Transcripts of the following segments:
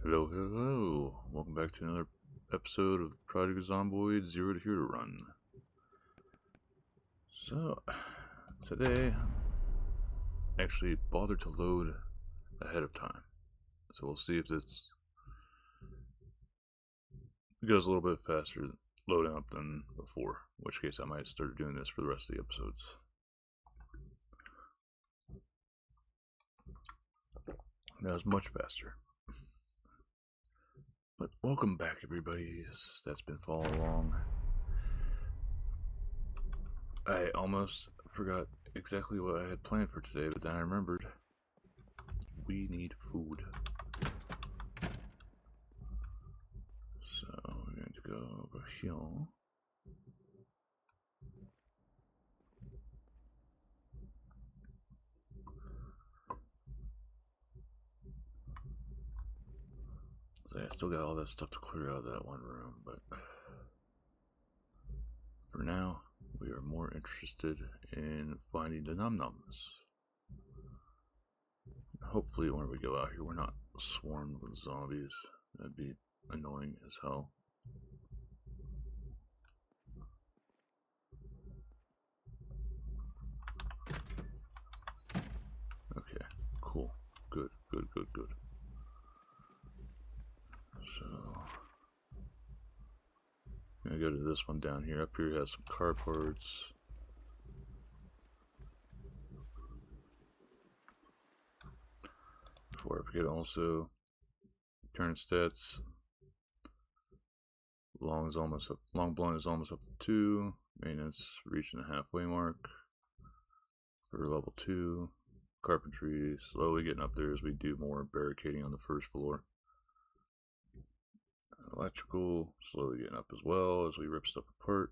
Hello, hello. Welcome back to another episode of Project Zomboid Zero to Hero Run. So, today, I actually bothered to load ahead of time. So we'll see if this goes a little bit faster loading up than before. In which case I might start doing this for the rest of the episodes. That was much faster. But welcome back, everybody that's been following along. I almost forgot exactly what I had planned for today, but then I remembered we need food. So we're going to go over here. So I still got all that stuff to clear out of that one room, but for now, we are more interested in finding the num-nums. Hopefully when we go out here, we're not swarmed with zombies. That'd be annoying as hell. Okay, cool. Good. So, I'm gonna go to this one down here. Up here has some car parts. Before I forget, also current stats. Long blunt is almost up to 2. Maintenance reaching the halfway mark for level 2. Carpentry slowly getting up there as we do more barricading on the first floor. Electrical slowly getting up as well as we rip stuff apart.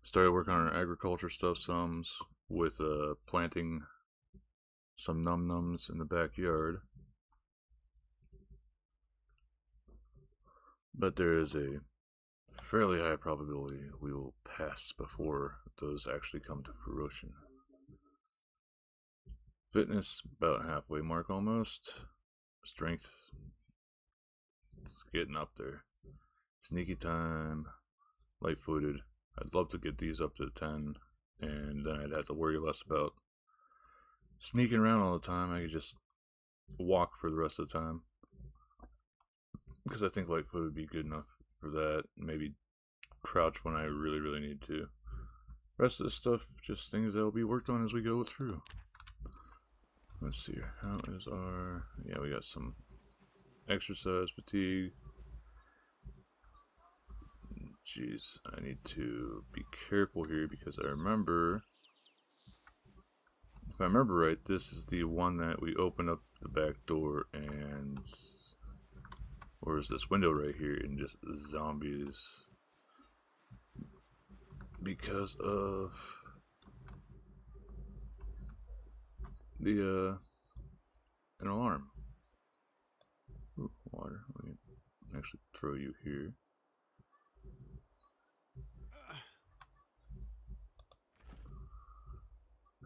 Started working on our agriculture stuff some with planting some num-nums in the backyard. But there is a fairly high probability we will pass before those actually come to fruition. Fitness, about halfway mark almost. Strength, it's getting up there. Sneaky time, light-footed. I'd love to get these up to 10, and then I'd have to worry less about sneaking around all the time. I could just walk for the rest of the time. Because I think light-footed would be good enough for that. Maybe crouch when I really need to. Rest of the stuff, just things that will be worked on as we go through. Let's see here. How is our... Yeah, we got some exercise fatigue. Jeez, I need to be careful here because I remember... If I remember right, this is the one that we open up the back door and... Or is this window right here and just zombies? Because of... an alarm. Ooh, water. Let me actually throw you here.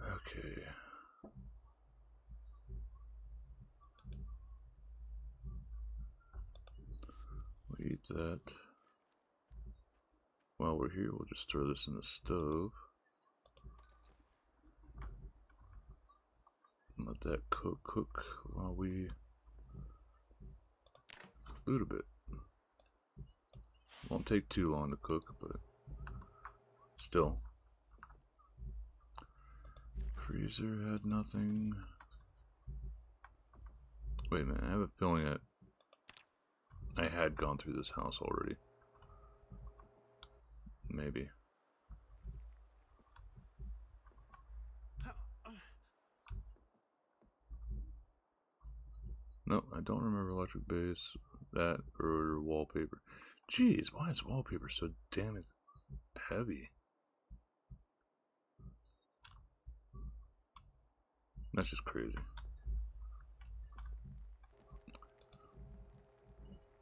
Okay. We eat that. While we're here, we'll just throw this in the stove. Let that cook while we loot a bit. Won't take too long to cook, but still. Freezer had nothing. Wait a minute, I have a feeling that I had gone through this house already. Maybe. No, I don't remember electric base, that, or wallpaper. Jeez, why is wallpaper so damn heavy? That's just crazy.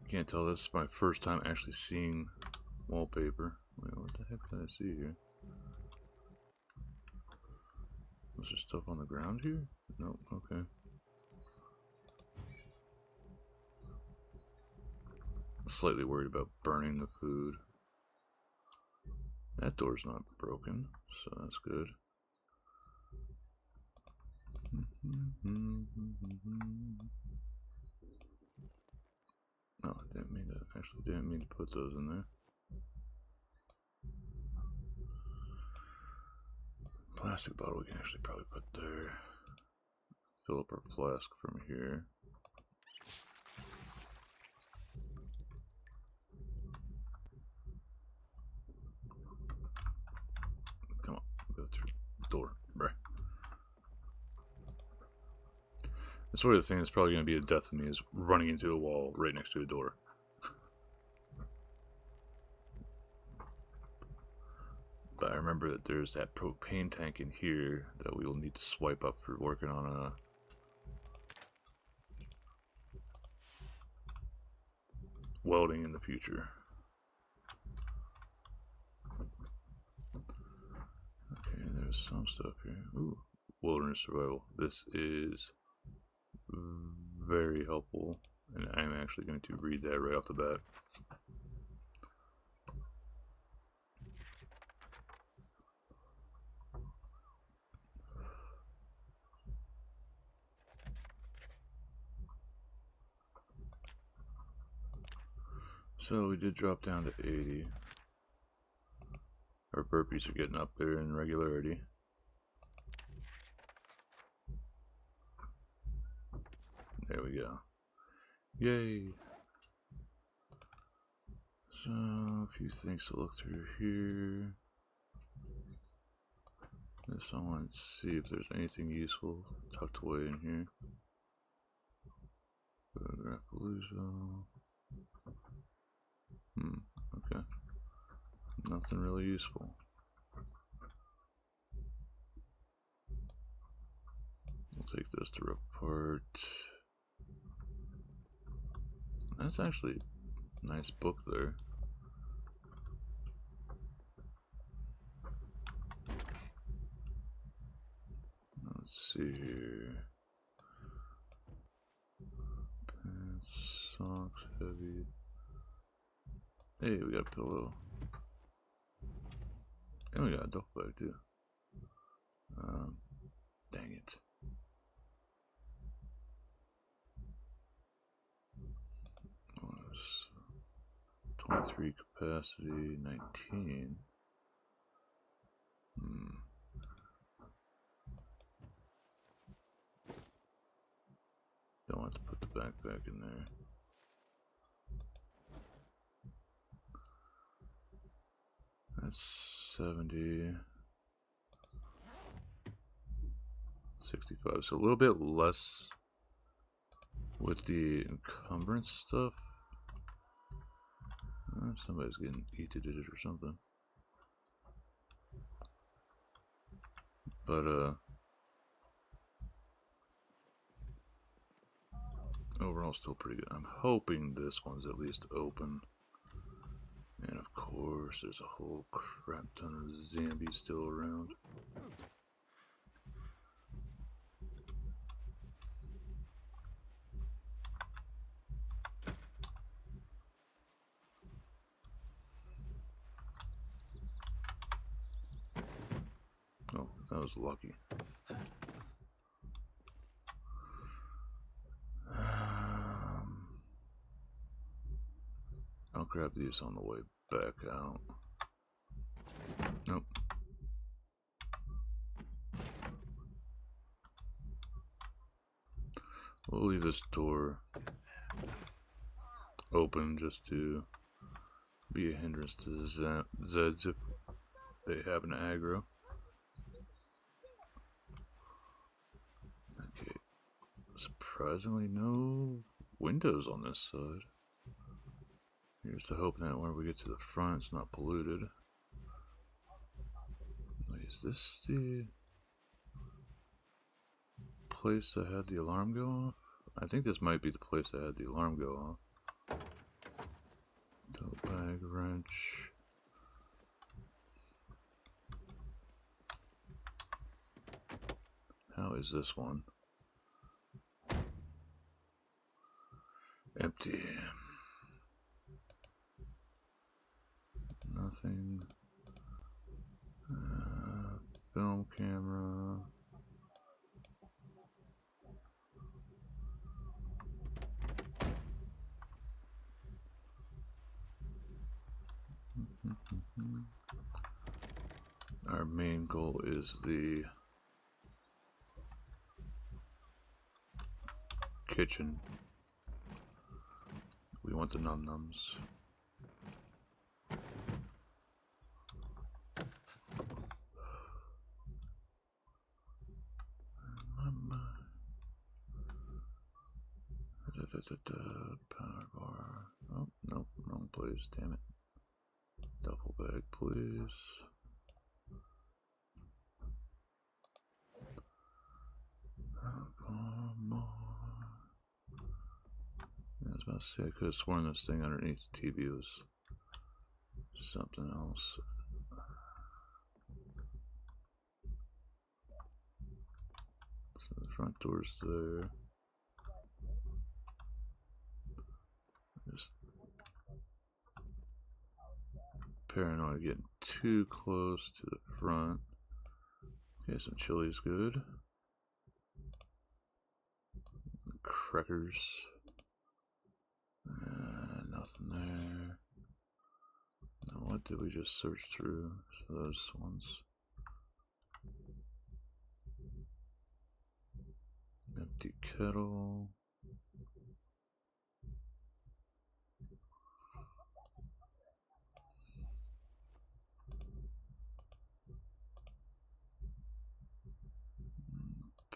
Can't tell, this is my first time actually seeing wallpaper. Wait, what the heck did I see here? Was there stuff on the ground here? Nope, okay. Slightly worried about burning the food. That door's not broken, so that's good. No, I didn't mean to. Actually, didn't mean to put those in there. Plastic bottle we can actually probably put there. Fill up our flask from here. Come on, go through the door, bruh. The sort of thing that's probably going to be the death of me is running into a wall right next to a door. But I remember that there's that propane tank in here that we will need to swipe up for working on a welding in the future. Okay, there's some stuff here. Ooh, wilderness survival. This is very helpful, and I'm actually going to read that right off the bat. So we did drop down to 80. Our burpees are getting up there in regularity. There we go. Yay! So, a few things to look through here. Just I want to see if there's anything useful tucked away in here. Photograph illusion. Okay. Nothing really useful. We'll take this to report. That's actually a nice book there. Let's see here. Pants, socks, heavy. Hey, we got a pillow. And we got a duffel bag too. Dang it. Was 23 capacity, 19. Don't want to put the backpack in there. That's 70. 65. So a little bit less with the encumbrance stuff. Somebody's getting eated or something. But overall still pretty good. I'm hoping this one's at least open. And of course there's a whole crap ton of zombies still around. Oh, that was lucky. I'll grab these on the way back out. Nope. We'll leave this door open just to be a hindrance to the Zeds if they have an aggro. Okay. Surprisingly, no windows on this side. Here's to hoping that when we get to the front, it's not polluted. Is this the place that had the alarm go off? I think this might be the place that had the alarm go off. Tote bag, wrench. How is this one? Empty. nothing. Film camera. Our main goal is the kitchen. We want the num-nums. Power bar. Oh, nope, wrong place, damn it. Duffel bag, please. I was about to say, I could have sworn this thing underneath the TV was something else. So the front door's there. Just paranoid getting too close to the front. Okay, some chili's good. Crackers. Nothing there. Now what did we just search through? So those ones. Empty kettle.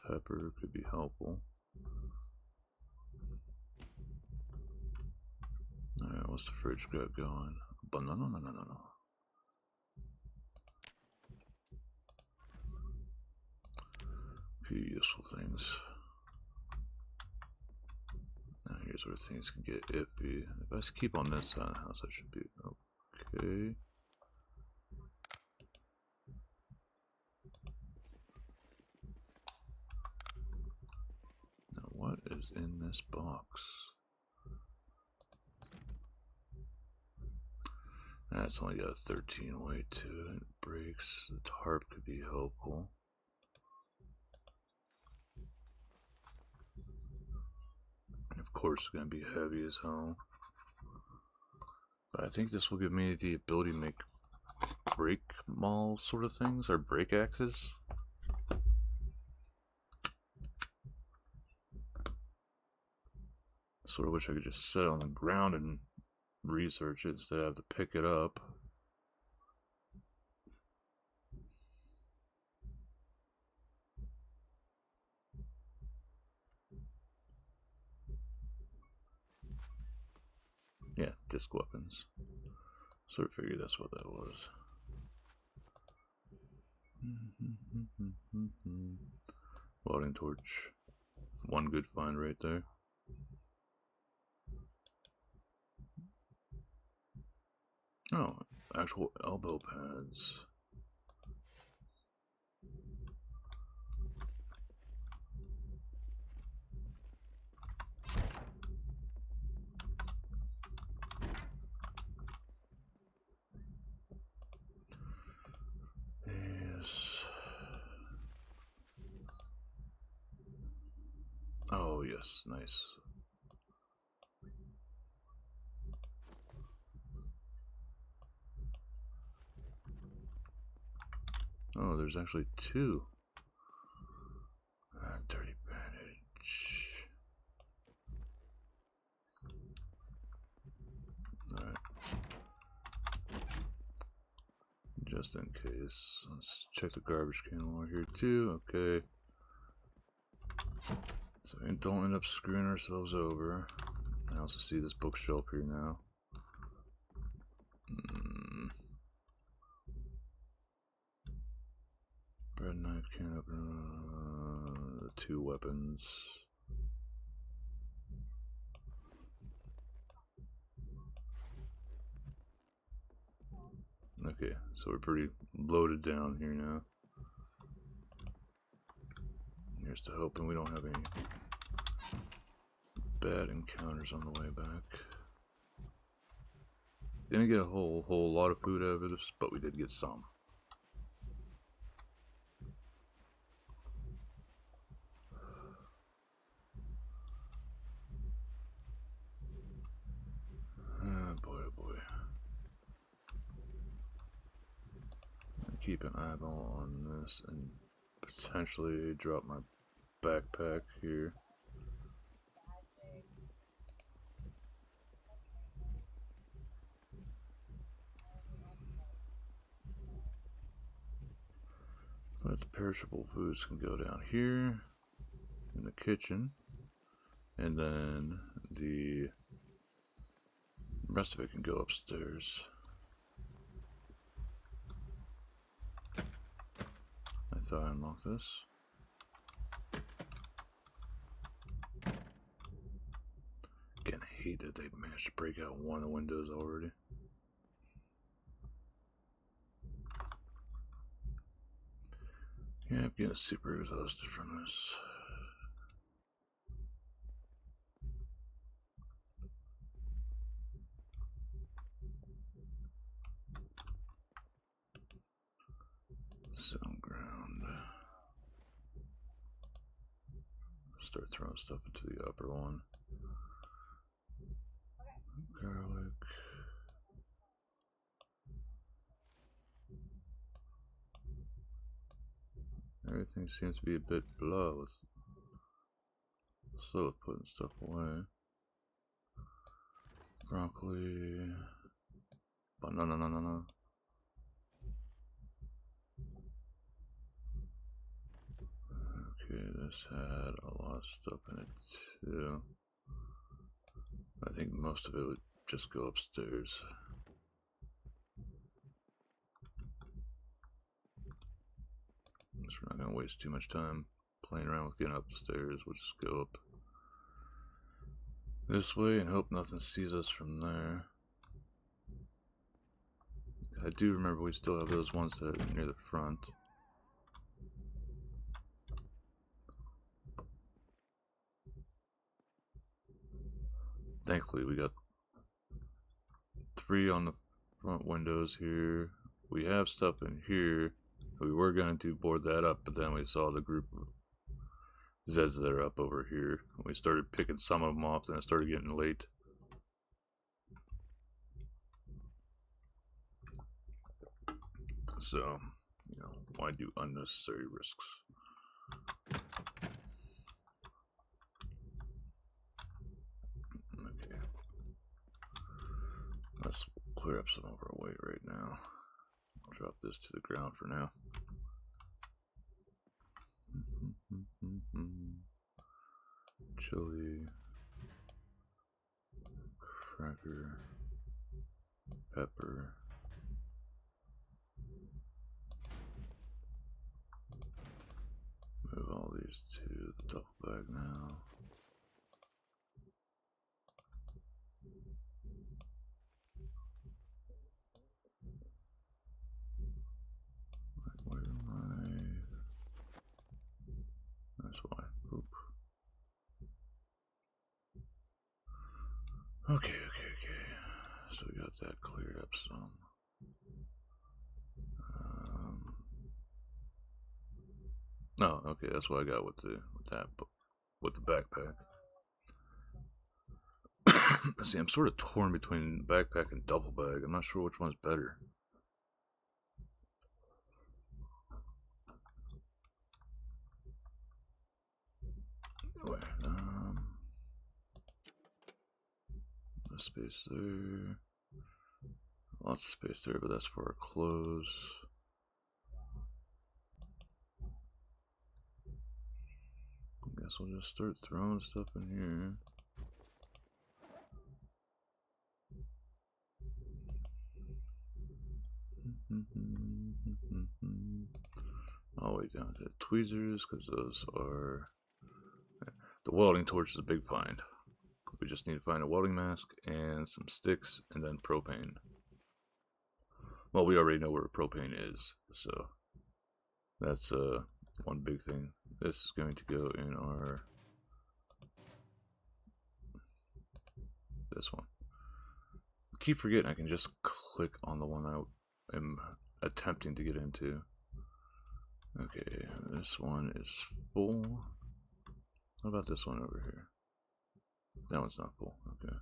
Pepper could be helpful. Alright, what's the fridge got going? Banana, no. A few useful things. Now here's where things can get iffy. If I keep on this side of the house, I should be okay. Now what is in this box? That's only got 13 weight to it. Brakes. The tarp could be helpful. And of course, it's going to be heavy as hell. But I think this will give me the ability to make brake maul sort of things, or brake axes. Sort of wish I could just sit on the ground and research it instead of have to pick it up. Yeah, disc weapons. Sort of figured that's what that was. Welding torch. One good find right there. Oh, actual elbow pads. Yes. Oh, yes, nice. Oh, there's actually two. Dirty bandage. Alright. Just in case. Let's check the garbage can while we're here too. Okay. So we don't end up screwing ourselves over. I also see this bookshelf here now. Bread knife, can opener, the two weapons. Okay, so we're pretty loaded down here now. Here's to hoping we don't have any bad encounters on the way back. Didn't get a whole lot of food out of this, but we did get some. Oh boy, oh boy. Keep an eyeball on this and potentially drop my backpack here. But the perishable foods can go down here in the kitchen, and then the rest of it can go upstairs. I thought I unlocked this. Again, I hate that they managed to break out one of the windows already. Yeah, I'm getting super exhausted from this. Some ground. Start throwing stuff into the upper one. Garlic. Everything seems to be a bit slow with putting stuff away. Broccoli. Banana. Okay, this had a lot of stuff in it too. I think most of it would just go upstairs. So we're not going to waste too much time playing around with getting upstairs. We'll just go up this way and hope nothing sees us from there. I do remember we still have those ones that are near the front. Thankfully, we got 3 on the front windows here. We have stuff in here. We were going to board that up, but then we saw the group of Zeds that are up over here. We started picking some of them off, and it started getting late. So, you know, why do unnecessary risks? Okay. Let's clear up some of our weight right now. I'll drop this to the ground for now. Chili, cracker, pepper. Move all these to the duffel bag now. Where am I? That's why. Oop. Okay. So we got that cleared up some. No, okay, that's what I got with the backpack. See, I'm sort of torn between backpack and duffel bag. I'm not sure which one's better. Wait, no space there. Lots of space there, but that's for our clothes. I guess we'll just start throwing stuff in here. All the way down to tweezers, because those are... The welding torch is a big find. We just need to find a welding mask and some sticks, and then propane. Well, we already know where propane is, so that's one big thing. This is going to go in our... this one. keep forgetting I can just click on the one I am attempting to get into. Okay, this one is full. How about this one over here? That one's not full. Okay.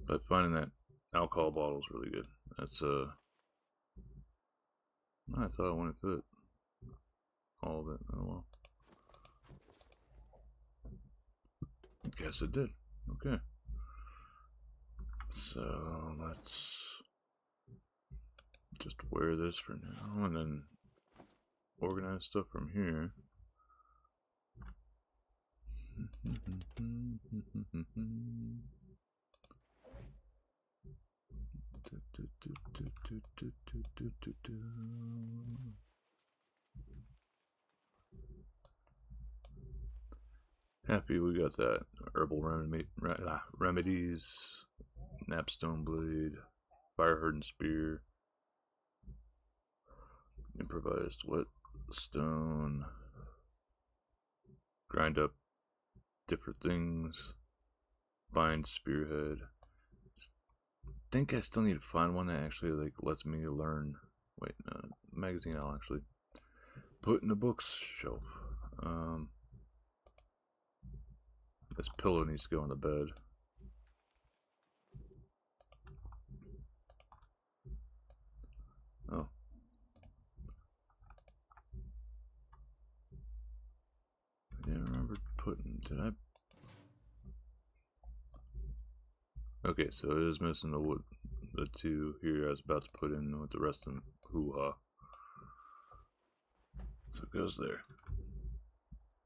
But finding that alcohol bottle is really good. That's I thought I wanted to put all of it. Oh well. Guess it did. Okay. So let's just wear this for now and then organize stuff from here. Happy we got that herbal remedies, napstone blade, fire hardened spear, improvised whetstone, grind up different things, bind spearhead. Think I still need to find one that actually like lets me learn. Wait, magazine I'll actually put in the bookshelf. This pillow needs to go on the bed. Oh. I didn't remember putting, did I? Okay, so it is missing the wood, the two here I was about to put in with the rest of them. Hoo-ha. So it goes there.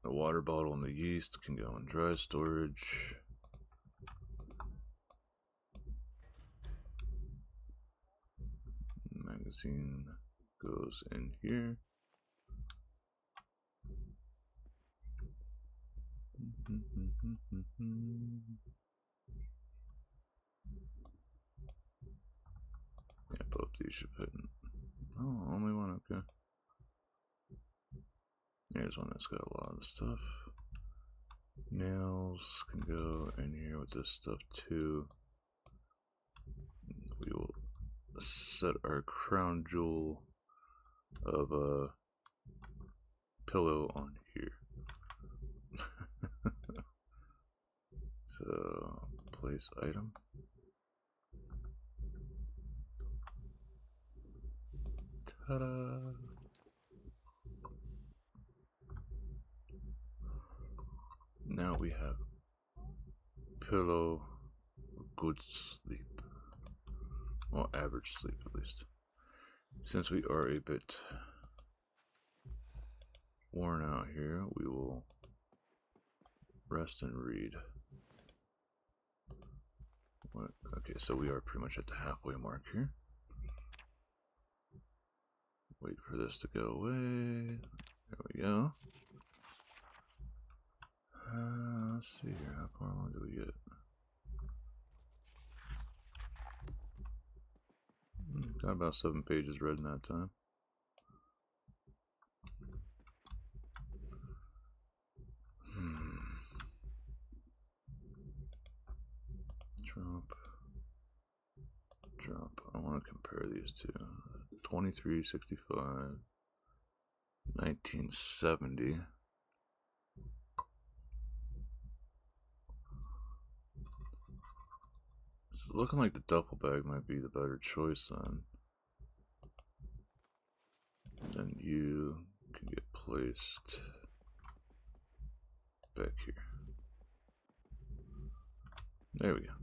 The water bottle and the yeast can go in dry storage. Magazine goes in here. Yeah, both these should fit in. Oh, only one, okay. Here's one that's got a lot of stuff. Nails can go in here with this stuff too. We will set our crown jewel of a pillow on here. So, place item. Ta-da! Now we have pillow, good sleep. Well, average sleep at least. Since we are a bit worn out here, we will rest and read. What? Okay, so we are pretty much at the halfway mark here. Wait for this to go away. There we go. Let's see here, how far along do we get? Got about 7 pages read in that time. Drop. I want to compare these two. 2365, 1970. It's looking like the duffel bag might be the better choice then. And then you can get placed back here. There we go.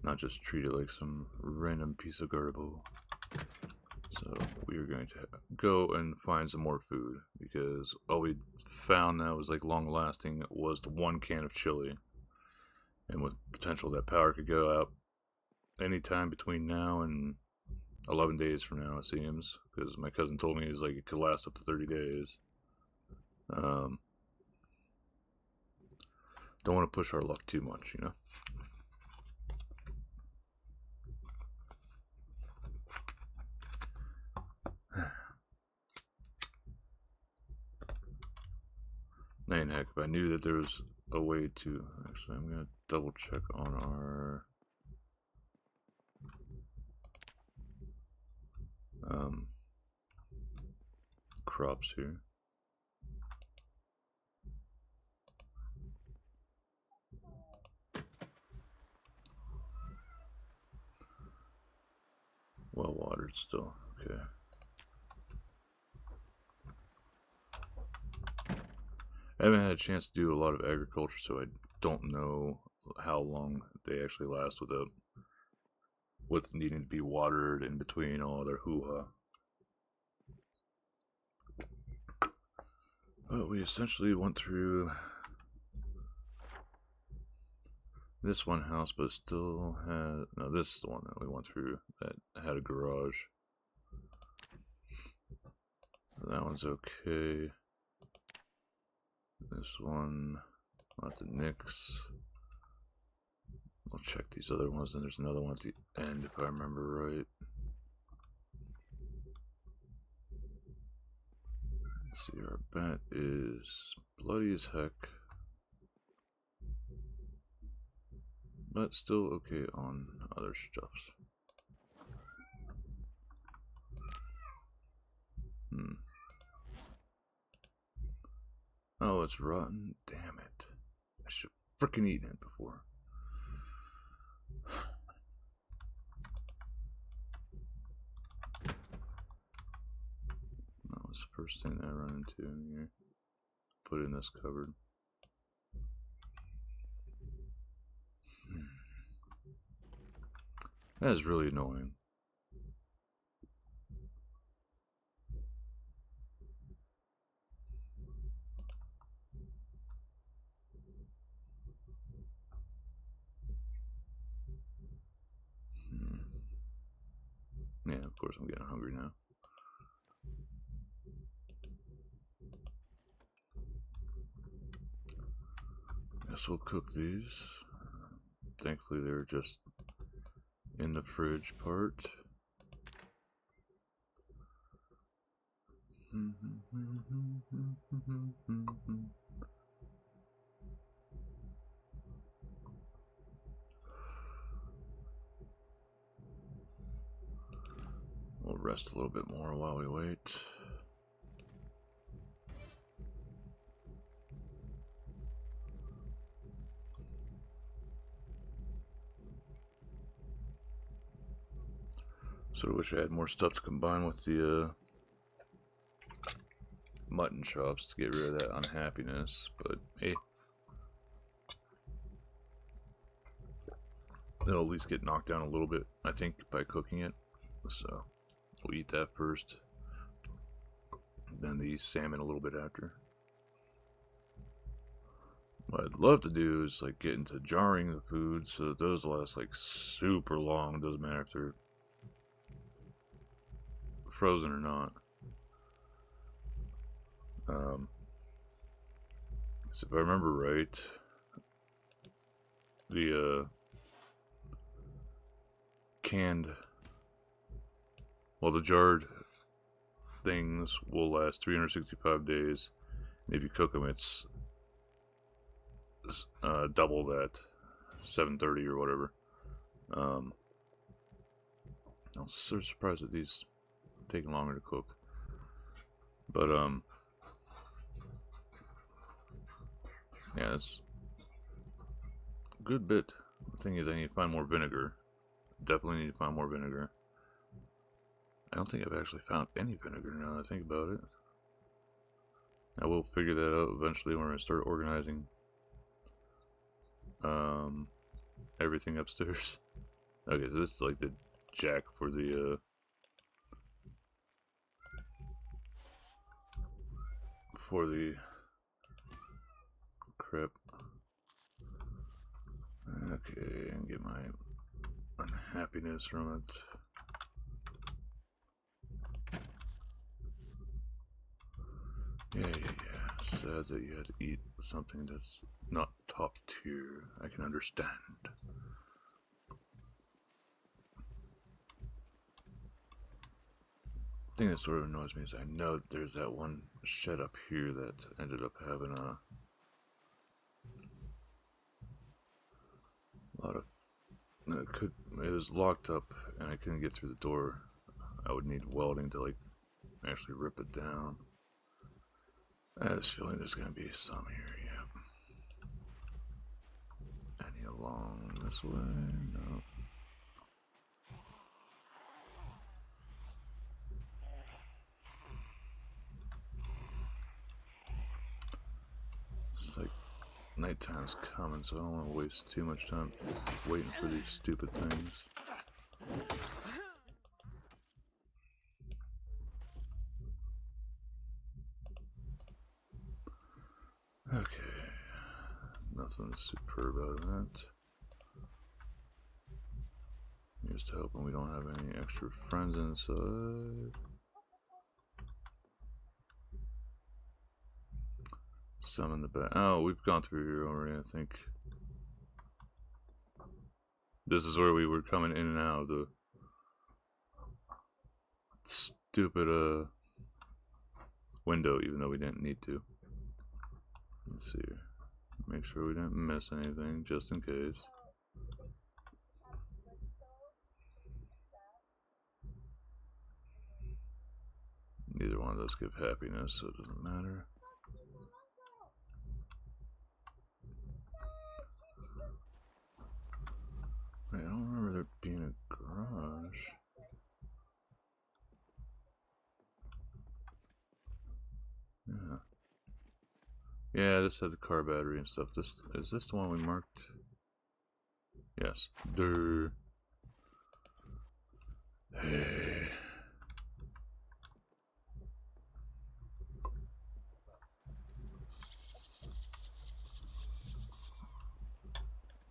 Not just treat it like some random piece of garbo. So we are going to go and find some more food because all we found that was like long lasting was the 1 can of chili. And with potential that power could go out anytime between now and 11 days from now, it seems. Because my cousin told me it could last up to 30 days. Don't want to push our luck too much, you know. Ain't heck if I knew that there was a way to. Actually, I'm gonna double check on our crops here. Well watered still. Okay. I haven't had a chance to do a lot of agriculture, so I don't know how long they actually last with needing to be watered in between all their hoo-ha. But we essentially went through this one house, but still had... No, this is the one that we went through that had a garage. So that one's okay. This one, not the Knicks. I'll check these other ones, and there's another one at the end if I remember right. Let's see, our bat is bloody as heck, but still okay on other stuffs. Oh, it's rotten. Damn it. I should have frickin' eaten it before. That was the first thing that I run into in here. Put in this cupboard. That is really annoying. Yeah, of course I'm getting hungry now. Guess we'll cook these. Thankfully they're just in the fridge part. We'll rest a little bit more while we wait. Sort of wish I had more stuff to combine with the mutton chops to get rid of that unhappiness, but hey, they'll at least get knocked down a little bit, I think, by cooking it. So we'll eat that first, then the salmon a little bit after. What I'd love to do is like get into jarring the food so that those last like super long. Doesn't matter if they're frozen or not. So if I remember right, the the jarred things will last 365 days. And if you cook them, it's double that, 730 or whatever. I was sort of surprised that these taking longer to cook, but yeah, it's a good bit. The thing is, I need to find more vinegar. Definitely need to find more vinegar. I don't think I've actually found any vinegar now that I think about it. I will figure that out eventually when I start organizing everything upstairs. Okay, so this is like the jack for the crap. Okay, and get my unhappiness from it. Yeah. Sad that you had to eat something that's not top tier. I can understand. The thing that sort of annoys me is I know that there's that one shed up here that ended up having a It was locked up and I couldn't get through the door. I would need welding to like actually rip it down. I have this feeling there's gonna be some here, yeah. Any along this way? No. It's like nighttime's coming, so I don't want to waste too much time waiting for these stupid things. Okay, nothing superb out of that. Here's to hoping we don't have any extra friends inside. Some in the back. Oh, we've gone through here already, I think. This is where we were coming in and out of the stupid window, even though we didn't need to. Let's see. Make sure we didn't miss anything, just in case. Neither one of those give happiness, so it doesn't matter. Wait, I don't remember there being a garage. Yeah. Yeah, this had the car battery and stuff. Is this the one we marked? Yes. Durr. Hey.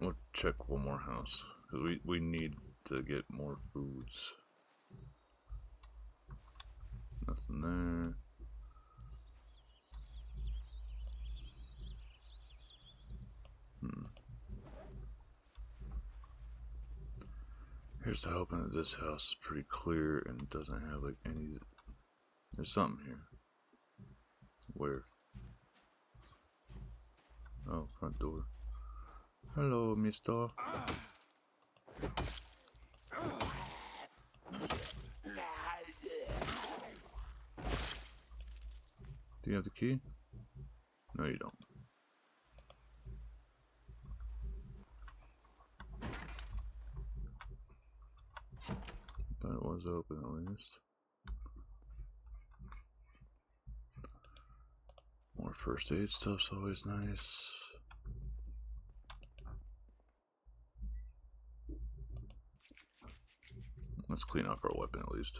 We'll check one more house. Because we need to get more foods. Nothing there. Here's to hoping that this house is pretty clear and doesn't have like any. There's something here. Where? Oh, front door. Hello, mister. Do you have the key? No, you don't. But it was open at least. More first aid stuff's always nice. Let's clean up our weapon at least.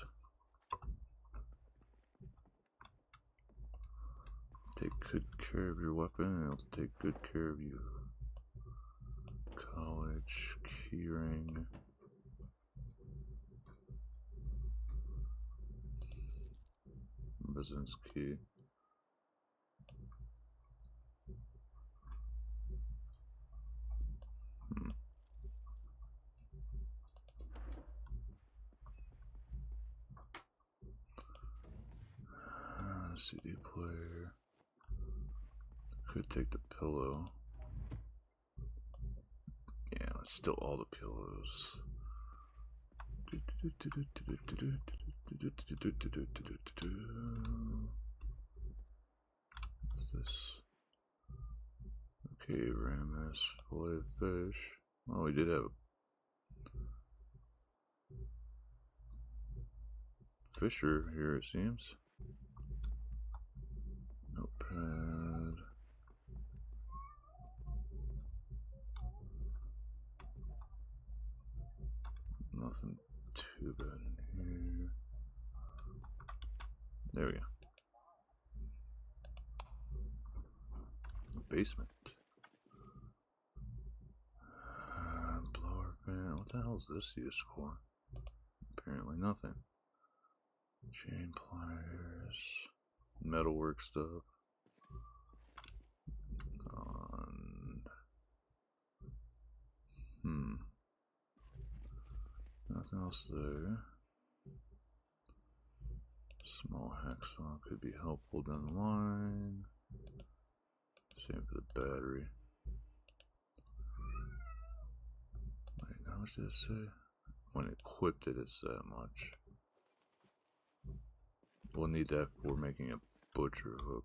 Take good care of your weapon and it'll take good care of you. College, keyring. Residence key. CD player. Could take the pillow. Yeah, let's steal all the pillows. What's this? Okay, Ramus, fillet of fish. Oh, we did have a fisher here, it seems. Notepad. Nothing too bad in here. There we go. Basement. Blower fan. What the hell is this used for? Apparently nothing. Chain pliers. Metalwork stuff. Nothing else there. Small hacksaw could be helpful down the line. Same for the battery. Wait, how much did it say? When equipped it's that much. We'll need that for making a butcher hook.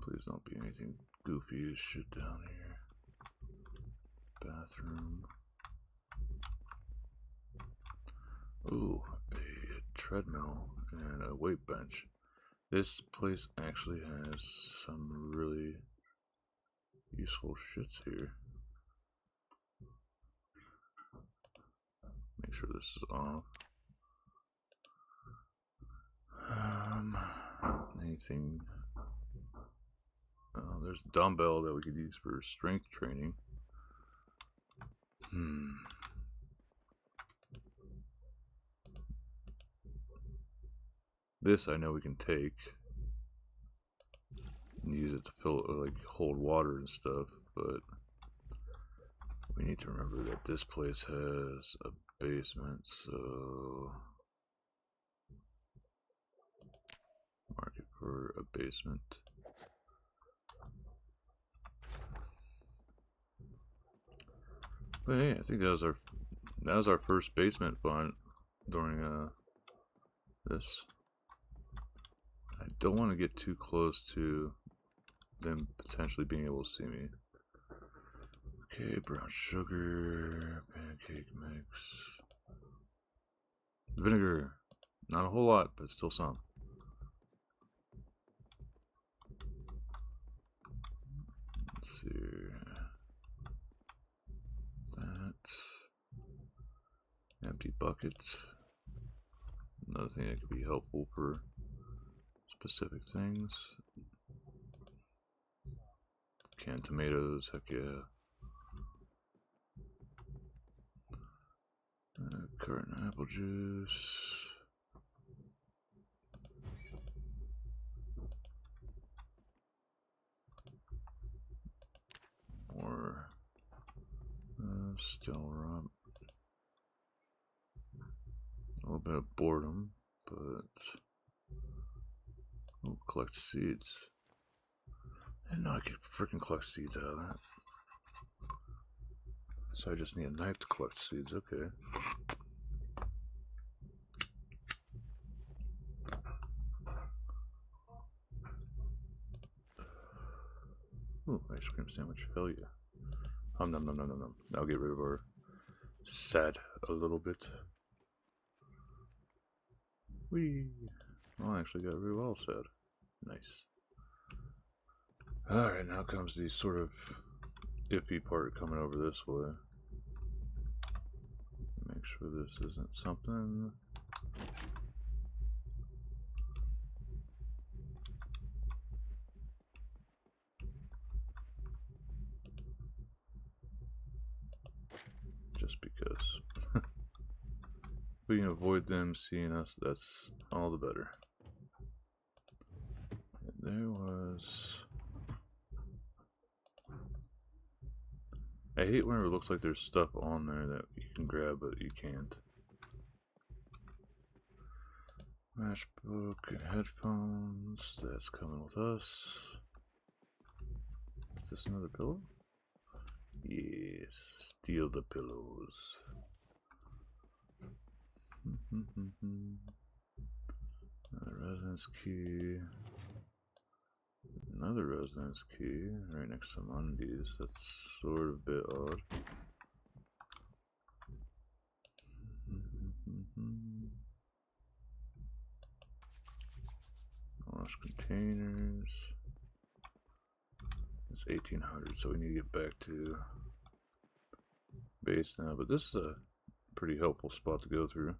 Please don't be anything goofy as shit down here. Bathroom. Ooh, a treadmill and a weight bench. This place actually has some really useful shits here. Make sure this is off. Anything. There's a dumbbell that we could use for strength training. This I know we can take and use it to fill, like, hold water and stuff, but we need to remember that this place has a basement, so mark it for a basement. But hey, I think that was our first basement fun during this. I don't want to get too close to them potentially being able to see me. Okay, brown sugar, pancake mix, vinegar. Not a whole lot, but still some. Let's see. That. Empty bucket. Another thing that could be helpful for specific things. Canned tomatoes, heck yeah. Carton apple juice. More still rub. A little bit of boredom, but oh, collect seeds. I didn't know I could freaking collect seeds out of that. So I just need a knife to collect seeds, okay. Ooh, ice cream sandwich, hell yeah. Nom nom nom nom nom nom. I'll get rid of our sad a little bit. Whee! Well, I actually got rid of all sad. Nice. Alright, now comes the sort of iffy part coming over this way. Make sure this isn't something. Just because. If we can avoid them seeing us, that's all the better. And there was... I hate whenever it looks like there's stuff on there that you can grab but you can't. Matchbook and headphones, that's coming with us. Is this another pillow? Yes, steal the pillows. Residence key. Another residence key right next to Mundy's. That's sort of a bit odd. Wash containers. It's 1800, so we need to get back to base now. But this is a pretty helpful spot to go through.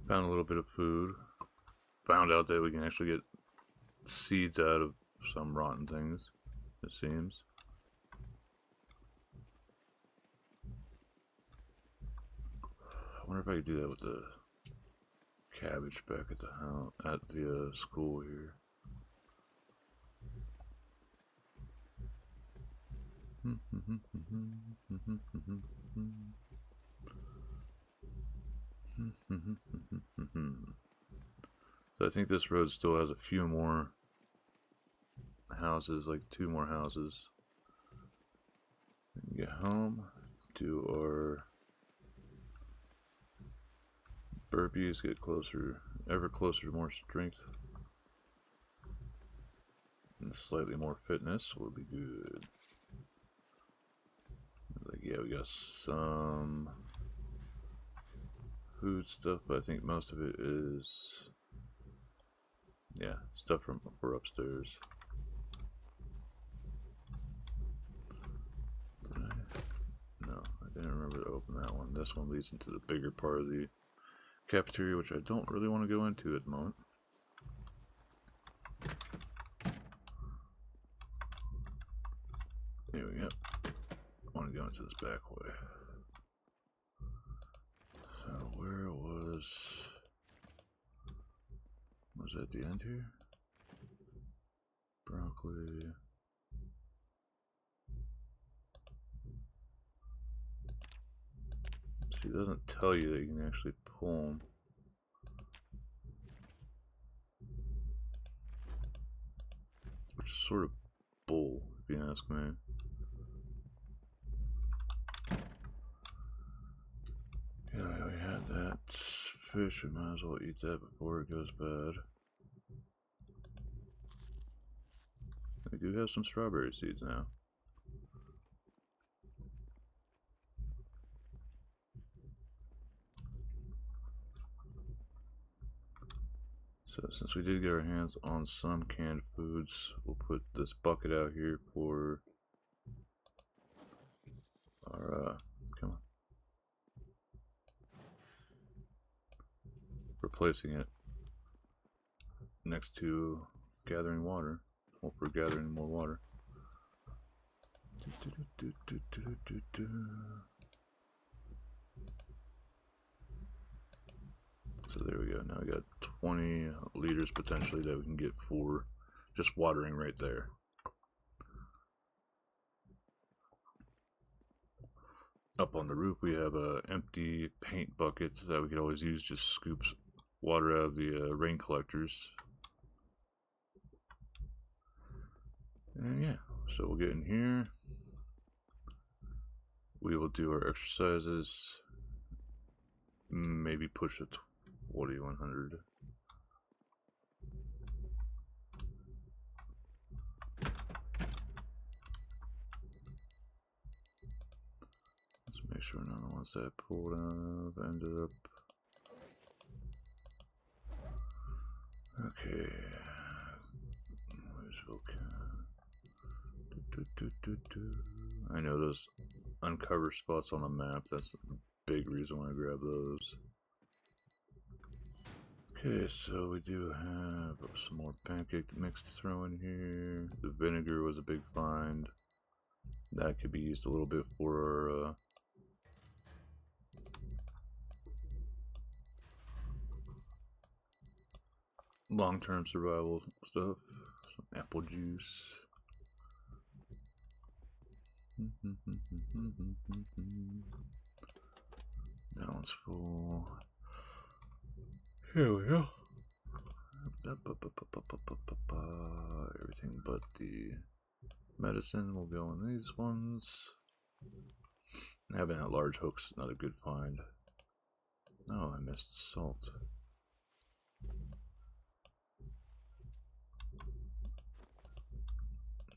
Found a little bit of food. Found out that we can actually get seeds out of some rotten things, it seems. I wonder if I could do that with the cabbage back at the house, at the school here. So I think this road still has a few more houses, like 2 more houses. Get home, do our burpees, get closer, ever closer to more strength. And slightly more fitness will be good. Like, yeah, we got some food stuff, but I think most of it is, yeah, stuff from for upstairs. No, I didn't remember to open that one. This one leads into the bigger part of the cafeteria, which I don't really want to go into at the moment. There we go. I want to go into this back way. So where was that the end here? Broccoli. See, it doesn't tell you that you can actually pull them. Which is sort of bull, if you ask me. Yeah, we had that fish. We might as well eat that before it goes bad. We do have some strawberry seeds now. So since we did get our hands on some canned foods, we'll put this bucket out here for our, come on, replacing it next to gathering water. Well, we're gathering more water. So there we go. Now we got 20 liters potentially that we can get for just watering right there. Up on the roof we have a empty paint bucket that we could always use, just scoops water out of the rain collectors. And yeah, so we'll get in here. We will do our exercises. Maybe push it 4100. Let's make sure none of the ones that I pulled out have ended up. Okay. Where's Volcan? I know those uncover spots on the map. That's a big reason why I grab those. Okay, so we do have some more pancake mix to throw in here. The vinegar was a big find. That could be used a little bit for our long-term survival stuff. Some apple juice. That one's full. Here we go. Everything but the medicine will go in these ones. Having that large hook's not a good find. Oh, I missed salt.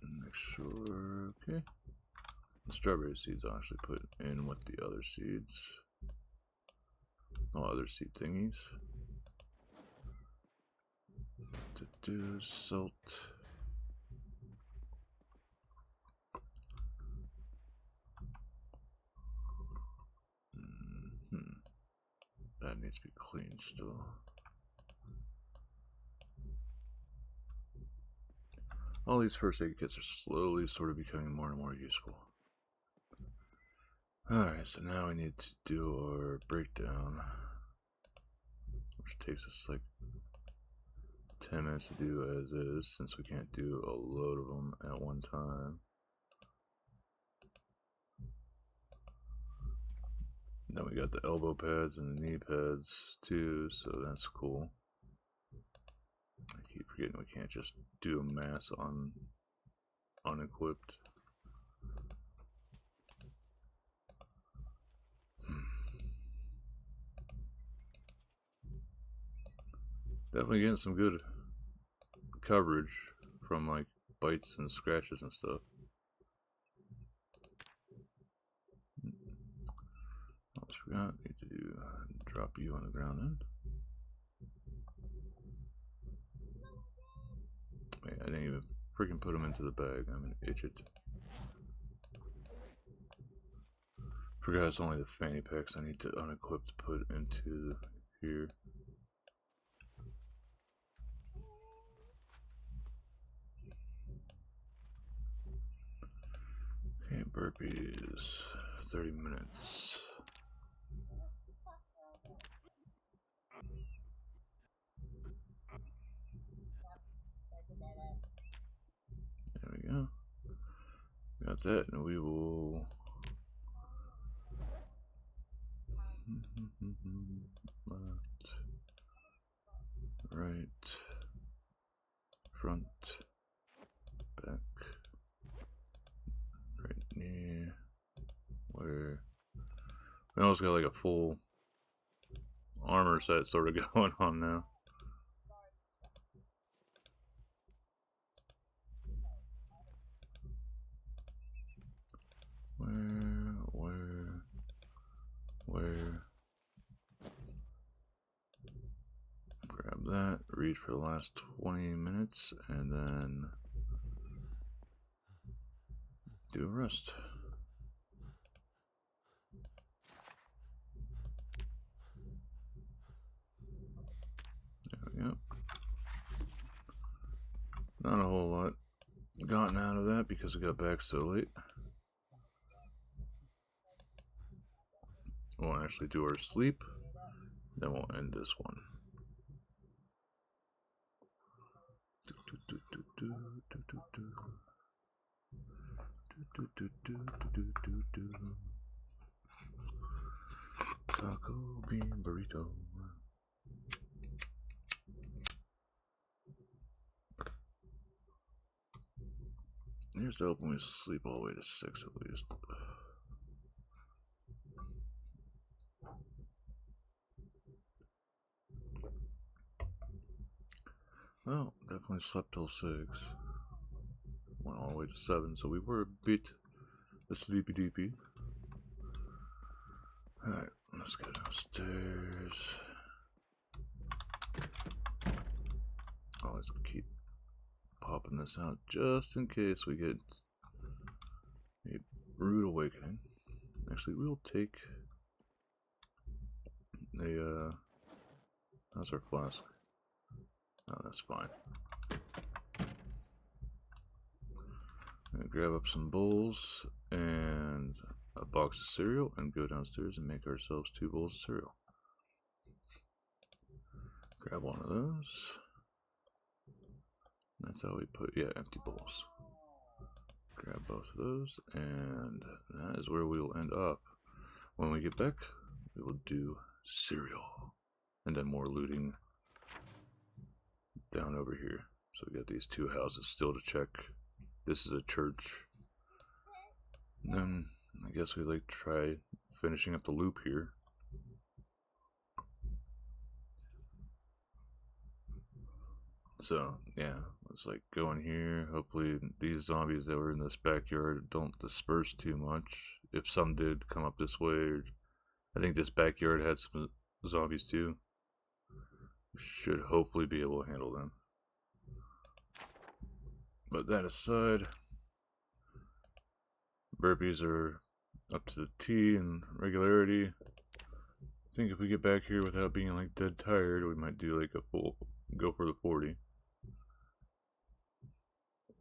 Make sure, okay. The strawberry seeds I'll actually put in with the other seeds. Oh, other seed thingies. To do salt. That needs to be cleaned still. All these first aid kits are slowly sort of becoming more and more useful. Alright, so now we need to do our breakdown, which takes us like 10 minutes to do as is, since we can't do a load of them at one time. Then we got the elbow pads and the knee pads too, so that's cool. I keep forgetting we can't just do a mass on unequipped. Definitely getting some good coverage from like bites and scratches and stuff. Almost forgot, need to drop you on the ground then. Wait, I didn't even freaking put them into the bag. I'm gonna itch it. Forgot it's only the fanny packs I need to unequip to put into here. Okay, burpees. 30 minutes. There we go. Got that, and we will. Left, right, front, back, right knee. Where we almost got like a full armor set sort of going on now. Where? Grab that, read for the last 20 minutes, and then do a rest. There we go. Not a whole lot gotten out of that because we got back so late. We'll actually do our sleep, then we'll end this one. Taco bean burrito. Here's to hoping we sleep all the way to 6 at least. Well, definitely slept till 6. Went all the way to 7, so we were a bit sleepy deepy. Alright, let's go downstairs. Always keep popping this out just in case we get a rude awakening. Actually, we'll take a, how's our flask? Oh, that's fine. I'm gonna grab up some bowls and a box of cereal and go downstairs and make ourselves 2 bowls of cereal. Grab one of those. That's how we put, yeah, empty bowls. Grab both of those, and that is where we will end up. When we get back, we will do cereal, and then more looting down over here. So we got these 2 houses still to check. This is a church. And then I guess we like try finishing up the loop here. So yeah, let's like go in here. Hopefully these zombies that were in this backyard don't disperse too much. If some did come up this way, I think this backyard had some zombies too. Should hopefully be able to handle them. But that aside, burpees are up to the T in regularity. I think if we get back here without being like dead tired, we might do like a full, go for the 40.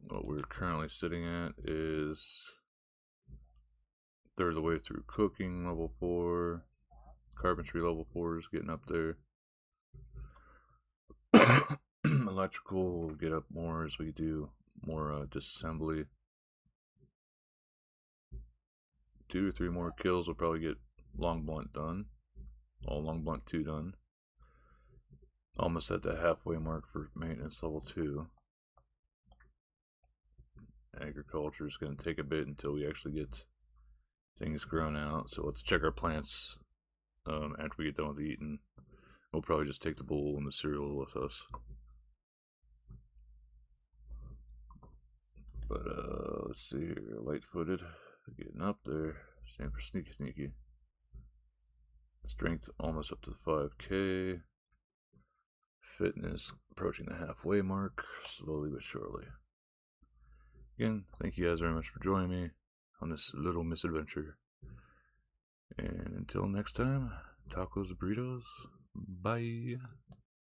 What we're currently sitting at is 1/3 of the way through cooking, level 4. Carpentry level 4 is getting up there. Electrical will get up more as we do more disassembly. 2 or 3 more kills will probably get long blunt done. All long blunt 2 done. Almost at the halfway mark for maintenance level 2. Agriculture is going to take a bit until we actually get things grown out. So let's check our plants after we get done with eating. We'll probably just take the bowl and the cereal with us. But let's see here. Light-footed, getting up there. Same for sneaky. Strength almost up to the 5K. Fitness approaching the halfway mark, slowly but surely. Again, thank you guys very much for joining me on this little misadventure. And until next time, tacos, burritos, bye.